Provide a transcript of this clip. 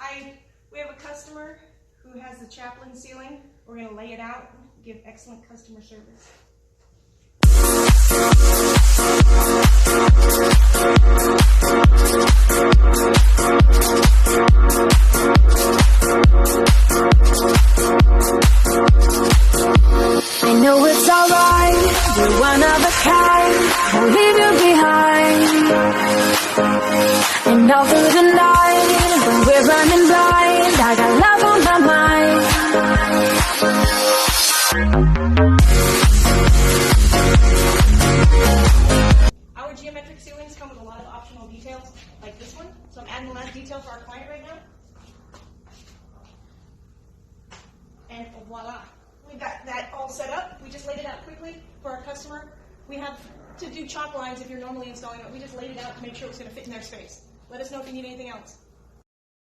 Hi, we have a customer who has the Chaplin ceiling. We're going to lay it out, give excellent customer service. I know it's alright, you're one of a kind, I'll leave you behind. And all through the night, when we're running blind, I got love on my mind. Our geometric ceilings come with a lot of optional details, like this one. So I'm adding the last detail for our client right now. And voila. We got that all set up. We just laid it out quickly for our customer. We have to do chalk lines if you're normally installing it. We just laid it out to make sure it was going to fit in their space. Let us know if you need anything else.